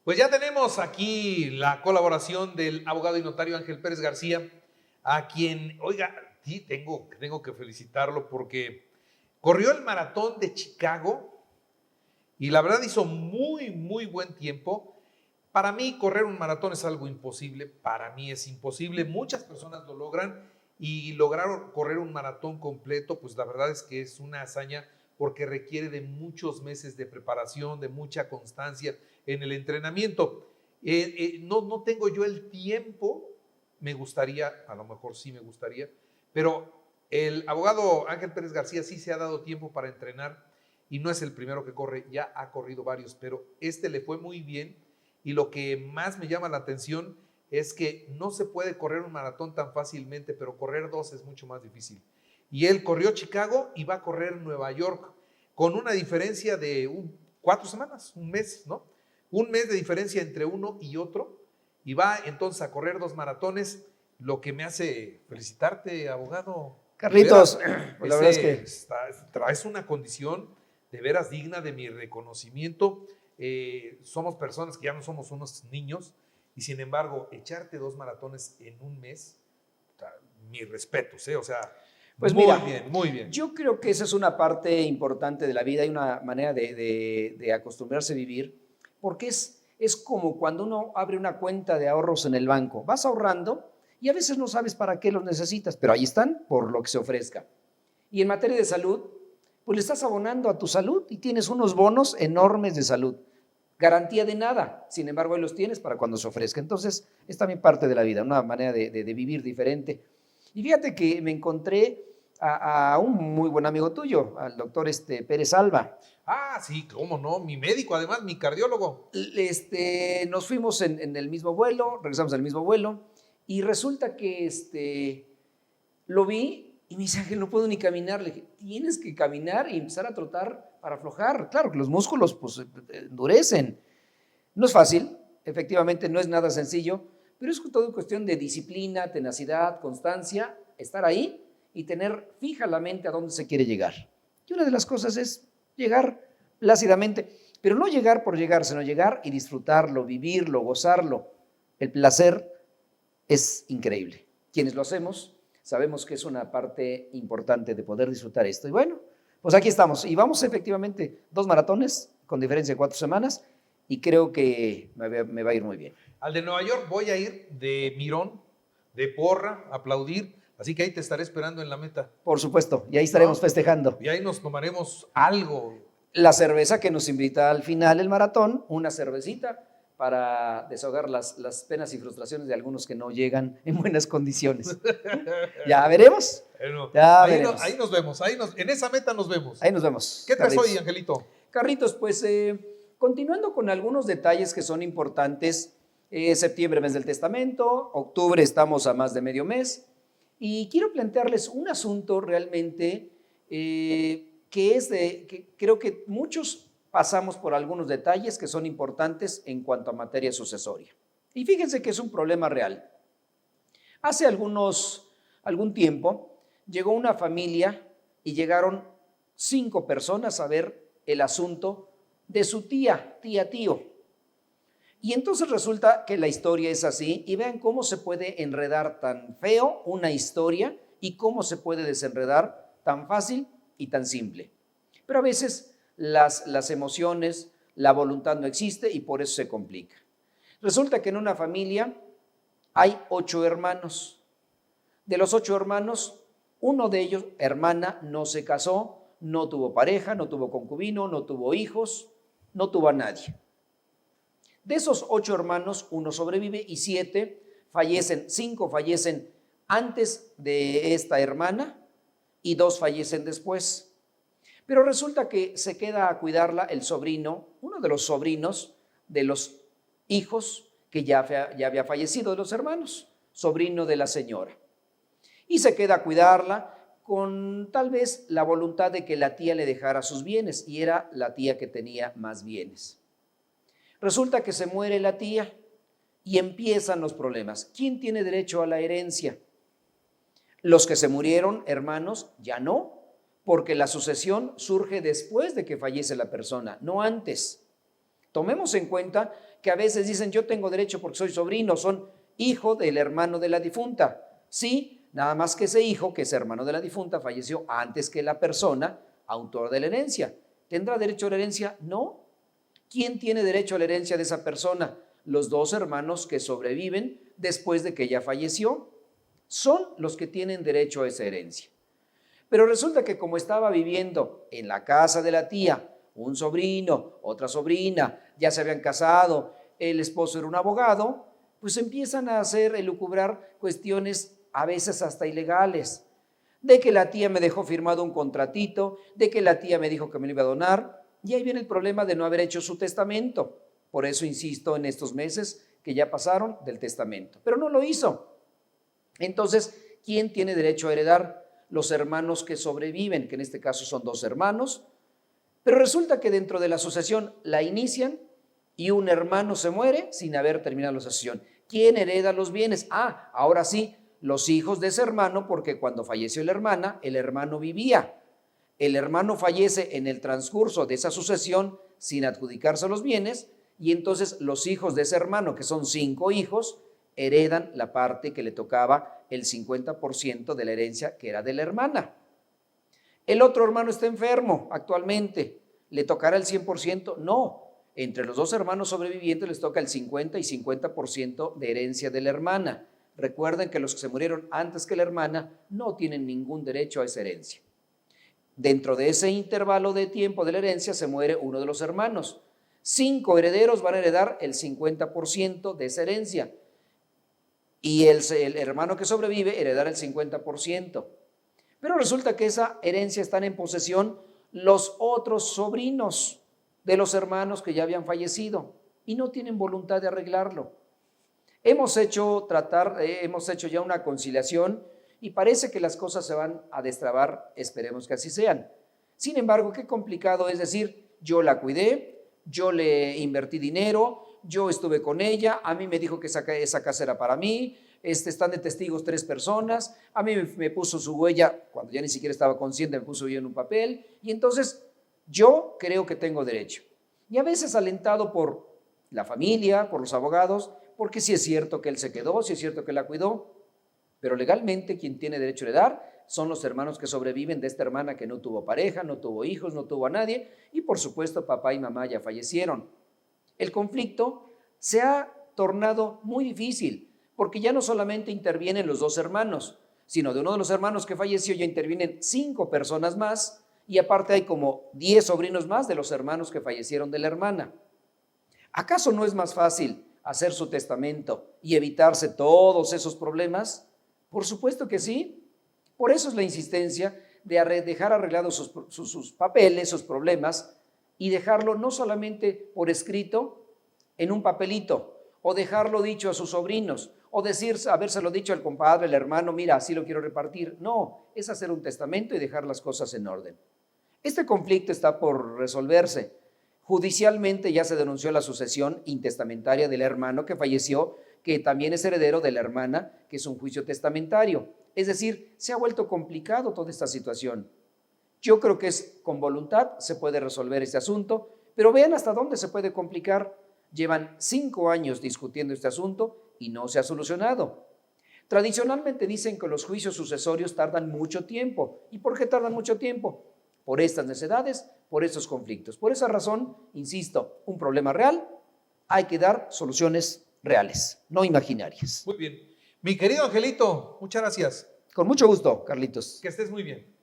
Pues ya tenemos aquí la colaboración del abogado y notario Ángel Pérez García, a quien, oiga, sí, tengo que felicitarlo porque corrió el maratón de Chicago y la verdad hizo muy buen tiempo. Para mí correr un maratón es algo imposible, para mí es imposible, muchas personas lo logran y lograr correr un maratón completo, pues la verdad es que es una hazaña porque requiere de muchos meses de preparación, de mucha constancia en el entrenamiento. No tengo yo el tiempo, me gustaría, a lo mejor sí me gustaría, pero el abogado Ángel Pérez García sí se ha dado tiempo para entrenar y no es el primero que corre, ya ha corrido varios, pero este le fue muy bien. Y lo que más me llama la atención es que no se puede correr un maratón tan fácilmente, pero correr dos es mucho más difícil. Y él corrió Chicago y va a correr Nueva York con una diferencia de 4 semanas, un mes, ¿no? Un mes de diferencia entre uno y otro. Y va entonces a correr 2 maratones, lo que me hace felicitarte, abogado. Carlitos, pues la verdad es que traes una condición de veras digna de mi reconocimiento. Somos personas que ya no somos unos niños y sin embargo echarte 2 maratones en un mes, mis respetos, o sea, pues muy mira, bien, muy bien. Yo creo que esa es una parte importante de la vida y una manera de acostumbrarse a vivir, porque es como cuando uno abre una cuenta de ahorros en el banco, vas ahorrando y a veces no sabes para qué los necesitas, pero ahí están por lo que se ofrezca. Y en materia de salud, pues le estás abonando a tu salud y tienes unos bonos enormes de salud. Garantía de nada, sin embargo, ahí los tienes para cuando se ofrezca. Entonces, es también parte de la vida, una manera de vivir diferente. Y fíjate que me encontré a un muy buen amigo tuyo, al doctor Pérez Alba. Ah, sí, cómo no, mi médico, además, mi cardiólogo. Nos fuimos en el mismo vuelo, regresamos en el mismo vuelo, y resulta que lo vi y me dice, Ángel, no puedo ni caminar. Le dije, tienes que caminar y empezar a trotar para aflojar. Claro que los músculos pues endurecen. No es fácil, efectivamente no es nada sencillo, pero es todo cuestión de disciplina, tenacidad, constancia, estar ahí y tener fija la mente a dónde se quiere llegar. Y una de las cosas es llegar plácidamente, pero no llegar por llegar, sino llegar y disfrutarlo, vivirlo, gozarlo. El placer es increíble. Quienes lo hacemos sabemos que es una parte importante de poder disfrutar esto. Y bueno, pues aquí estamos. Y vamos efectivamente 2 maratones con diferencia de 4 semanas y creo que me va a ir muy bien. Al de Nueva York voy a ir de mirón, de porra, aplaudir, así que ahí te estaré esperando en la meta. Por supuesto, y ahí estaremos festejando. Y ahí nos tomaremos algo. La cerveza que nos invita al final el maratón, una cervecita para desahogar las penas y frustraciones de algunos que no llegan en buenas condiciones. Ya veremos. Bueno, ya veremos. Ahí nos vemos, en esa meta nos vemos. Ahí nos vemos. ¿Qué traes hoy, Angelito? Carlitos, pues continuando con algunos detalles que son importantes, septiembre, mes del testamento, octubre estamos a más de medio mes, y quiero plantearles un asunto realmente que creo que muchos pasamos por algunos detalles que son importantes en cuanto a materia sucesoria. Y fíjense que es un problema real. Hace algún tiempo llegó una familia y llegaron 5 personas a ver el asunto de su tío. Y entonces resulta que la historia es así y vean cómo se puede enredar tan feo una historia y cómo se puede desenredar tan fácil y tan simple. Pero a veces las emociones, la voluntad no existe y por eso se complica. Resulta que en una familia hay 8 hermanos. De los 8 hermanos, uno de ellos, hermana, no se casó, no tuvo pareja, no tuvo concubino, no tuvo hijos, no tuvo a nadie. De esos 8 hermanos, uno sobrevive y 7 fallecen, 5 fallecen antes de esta hermana y 2 fallecen después. Pero resulta que se queda a cuidarla el sobrino, uno de los sobrinos de los hijos que ya había fallecido de los hermanos, sobrino de la señora. Y se queda a cuidarla con tal vez la voluntad de que la tía le dejara sus bienes, y era la tía que tenía más bienes. Resulta que se muere la tía y empiezan los problemas. ¿Quién tiene derecho a la herencia? Los que se murieron, hermanos, ya no, porque la sucesión surge después de que fallece la persona, no antes. Tomemos en cuenta que a veces dicen yo tengo derecho porque soy sobrino, son hijo del hermano de la difunta. Sí, nada más que ese hijo, que es hermano de la difunta, falleció antes que la persona autor de la herencia. ¿Tendrá derecho a la herencia? No. ¿Quién tiene derecho a la herencia de esa persona? Los dos hermanos que sobreviven después de que ella falleció. Son los que tienen derecho a esa herencia. Pero resulta que como estaba viviendo en la casa de la tía, un sobrino, otra sobrina, ya se habían casado, el esposo era un abogado, pues empiezan a elucubrar cuestiones a veces hasta ilegales. De que la tía me dejó firmado un contratito, de que la tía me dijo que me lo iba a donar, y ahí viene el problema de no haber hecho su testamento. Por eso insisto en estos meses que ya pasaron del testamento, pero no lo hizo. Entonces, ¿quién tiene derecho a heredar? Los hermanos que sobreviven, que en este caso son dos hermanos, pero resulta que dentro de la sucesión la inician y un hermano se muere sin haber terminado la sucesión. ¿Quién hereda los bienes? Ahora sí, los hijos de ese hermano, porque cuando falleció la hermana, el hermano vivía. El hermano fallece en el transcurso de esa sucesión sin adjudicarse los bienes, y entonces los hijos de ese hermano, que son 5 hijos, heredan la parte que le tocaba, el 50% de la herencia que era de la hermana. El otro hermano está enfermo actualmente, ¿le tocará el 100%? No, entre los dos hermanos sobrevivientes les toca el 50 y 50% de herencia de la hermana. Recuerden que los que se murieron antes que la hermana no tienen ningún derecho a esa herencia. Dentro de ese intervalo de tiempo de la herencia se muere uno de los hermanos. 5 herederos van a heredar el 50% de esa herencia y el hermano que sobrevive heredará el 50%. Pero resulta que esa herencia están en posesión los otros sobrinos de los hermanos que ya habían fallecido y no tienen voluntad de arreglarlo. Hemos hecho ya una conciliación y parece que las cosas se van a destrabar, esperemos que así sean. Sin embargo, qué complicado es decir, yo la cuidé, yo le invertí dinero, yo estuve con ella, a mí me dijo que esa casa era para mí, están de testigos 3 personas, a mí me puso su huella, cuando ya ni siquiera estaba consciente, me puso huella en un papel, y entonces yo creo que tengo derecho. Y a veces alentado por la familia, por los abogados, porque sí es cierto que él se quedó, sí es cierto que la cuidó, pero legalmente quien tiene derecho a heredar son los hermanos que sobreviven de esta hermana que no tuvo pareja, no tuvo hijos, no tuvo a nadie, y por supuesto papá y mamá ya fallecieron. El conflicto se ha tornado muy difícil, porque ya no solamente intervienen los 2 hermanos, sino de uno de los hermanos que falleció ya intervienen 5 personas más, y aparte hay como 10 sobrinos más de los hermanos que fallecieron de la hermana. ¿Acaso no es más fácil hacer su testamento y evitarse todos esos problemas? Por supuesto que sí. Por eso es la insistencia de dejar arreglados sus papeles, sus problemas, y dejarlo no solamente por escrito en un papelito, o dejarlo dicho a sus sobrinos, o habérselo dicho al compadre, al hermano, mira, así lo quiero repartir. No, es hacer un testamento y dejar las cosas en orden. Este conflicto está por resolverse. Judicialmente ya se denunció la sucesión intestamentaria del hermano que falleció, que también es heredero de la hermana, que es un juicio testamentario. Es decir, se ha vuelto complicado toda esta situación. Yo creo que con voluntad se puede resolver este asunto, pero vean hasta dónde se puede complicar. Llevan 5 años discutiendo este asunto y no se ha solucionado. Tradicionalmente dicen que los juicios sucesorios tardan mucho tiempo. ¿Y por qué tardan mucho tiempo? Por estas necesidades, por estos conflictos. Por esa razón, insisto, un problema real, hay que dar soluciones reales, no imaginarias. Muy bien. Mi querido Angelito, muchas gracias. Con mucho gusto, Carlitos. Que estés muy bien.